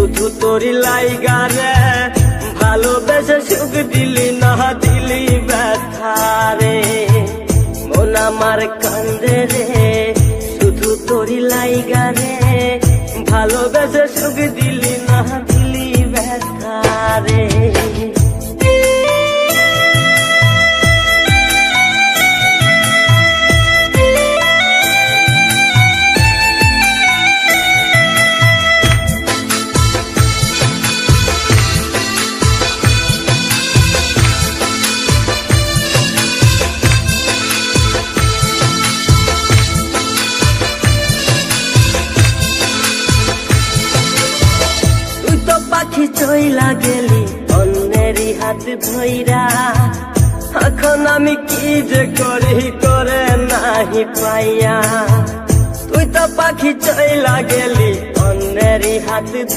শুধু তোরি লাইগা রে ভালোবেসে সুখ দিলি না দিলি ব্যথা রে মন আমার কান্দে রে শুধু তোরি লাইগা রে ভালোবেসে সুখ দিলি না দিলি ব্যথা রে পাখি চইলা গেলি অন্যেরই হাত ধইরা এখন আমি কি যে করি করে নাহি পাইয়া তুই তো পাখি চইলা গেলি অন্যেরই হাত